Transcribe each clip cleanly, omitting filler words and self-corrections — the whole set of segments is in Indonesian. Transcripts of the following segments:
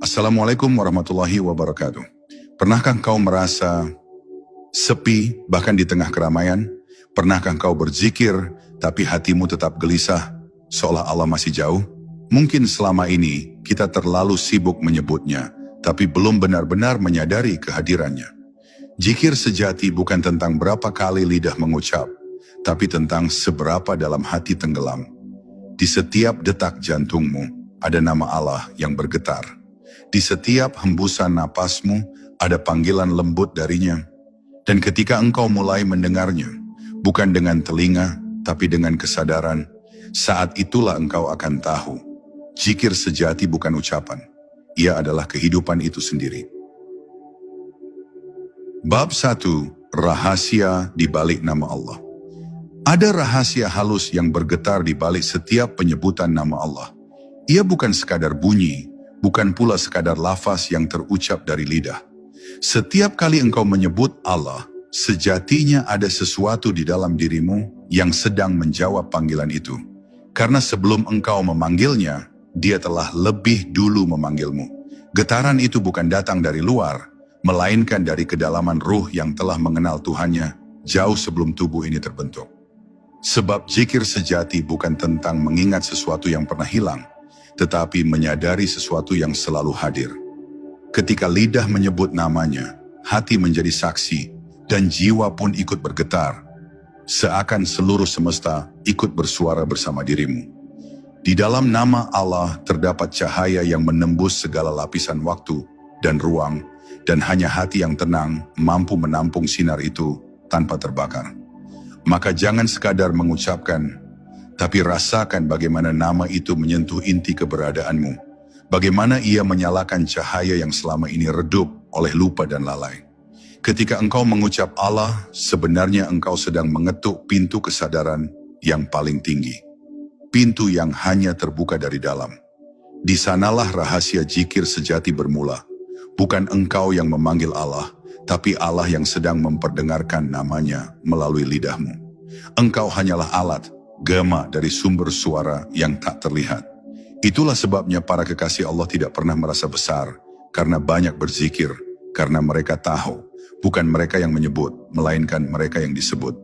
Assalamualaikum warahmatullahi wabarakatuh. Pernahkah kau merasa sepi bahkan di tengah keramaian? Pernahkah kau berzikir tapi hatimu tetap gelisah seolah Allah masih jauh? Mungkin selama ini kita terlalu sibuk menyebutnya tapi belum benar-benar menyadari kehadirannya. Zikir sejati bukan tentang berapa kali lidah mengucap, tapi tentang seberapa dalam hati tenggelam. Di setiap detak jantungmu ada nama Allah yang bergetar. Di setiap hembusan napasmu ada panggilan lembut darinya. Dan ketika engkau mulai mendengarnya, bukan dengan telinga, tapi dengan kesadaran, saat itulah engkau akan tahu. Zikir sejati bukan ucapan, ia adalah kehidupan itu sendiri. Bab 1. Rahasia di balik nama Allah. Ada rahasia halus yang bergetar di balik setiap penyebutan nama Allah. Ia bukan sekadar bunyi, bukan pula sekadar lafaz yang terucap dari lidah. Setiap kali engkau menyebut Allah, sejatinya ada sesuatu di dalam dirimu yang sedang menjawab panggilan itu. Karena sebelum engkau memanggilnya, dia telah lebih dulu memanggilmu. Getaran itu bukan datang dari luar, melainkan dari kedalaman ruh yang telah mengenal Tuhannya jauh sebelum tubuh ini terbentuk. Sebab zikir sejati bukan tentang mengingat sesuatu yang pernah hilang, tetapi menyadari sesuatu yang selalu hadir. Ketika lidah menyebut namanya, hati menjadi saksi, dan jiwa pun ikut bergetar, seakan seluruh semesta ikut bersuara bersama dirimu. Di dalam nama Allah terdapat cahaya yang menembus segala lapisan waktu dan ruang, dan hanya hati yang tenang mampu menampung sinar itu tanpa terbakar. Maka jangan sekadar mengucapkan, tapi rasakan bagaimana nama itu menyentuh inti keberadaanmu. Bagaimana ia menyalakan cahaya yang selama ini redup oleh lupa dan lalai. Ketika engkau mengucap Allah, sebenarnya engkau sedang mengetuk pintu kesadaran yang paling tinggi. Pintu yang hanya terbuka dari dalam. Di sanalah rahasia zikir sejati bermula. Bukan engkau yang memanggil Allah, tapi Allah yang sedang memperdengarkan namanya melalui lidahmu. Engkau hanyalah alat, gema dari sumber suara yang tak terlihat. Itulah sebabnya para kekasih Allah tidak pernah merasa besar, karena banyak berzikir, karena mereka tahu, bukan mereka yang menyebut, melainkan mereka yang disebut.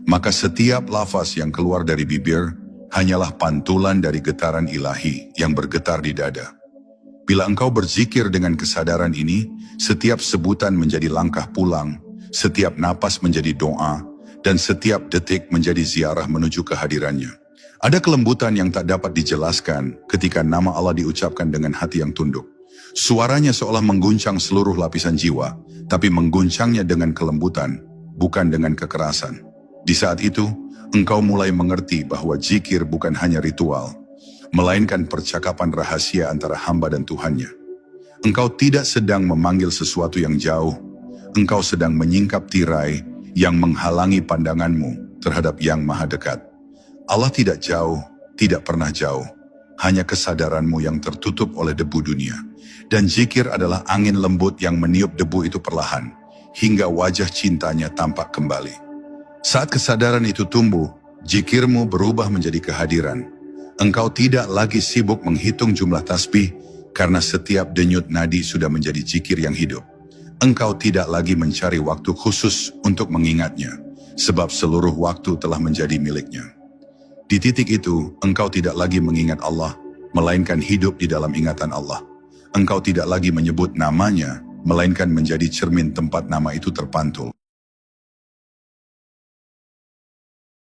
Maka setiap lafaz yang keluar dari bibir, hanyalah pantulan dari getaran ilahi yang bergetar di dada. Bila engkau berzikir dengan kesadaran ini, setiap sebutan menjadi langkah pulang, setiap napas menjadi doa, dan setiap detik menjadi ziarah menuju kehadirannya. Ada kelembutan yang tak dapat dijelaskan ketika nama Allah diucapkan dengan hati yang tunduk. Suaranya seolah mengguncang seluruh lapisan jiwa, tapi mengguncangnya dengan kelembutan, bukan dengan kekerasan. Di saat itu, engkau mulai mengerti bahwa zikir bukan hanya ritual, melainkan percakapan rahasia antara hamba dan Tuhannya. Engkau tidak sedang memanggil sesuatu yang jauh, engkau sedang menyingkap tirai yang menghalangi pandanganmu terhadap yang maha dekat. Allah tidak jauh, tidak pernah jauh, hanya kesadaranmu yang tertutup oleh debu dunia. Dan zikir adalah angin lembut yang meniup debu itu perlahan, hingga wajah cintanya tampak kembali. Saat kesadaran itu tumbuh, zikirmu berubah menjadi kehadiran. Engkau tidak lagi sibuk menghitung jumlah tasbih, karena setiap denyut nadi sudah menjadi zikir yang hidup. Engkau tidak lagi mencari waktu khusus untuk mengingatnya, sebab seluruh waktu telah menjadi miliknya. Di titik itu, engkau tidak lagi mengingat Allah, melainkan hidup di dalam ingatan Allah. Engkau tidak lagi menyebut namanya, melainkan menjadi cermin tempat nama itu terpantul.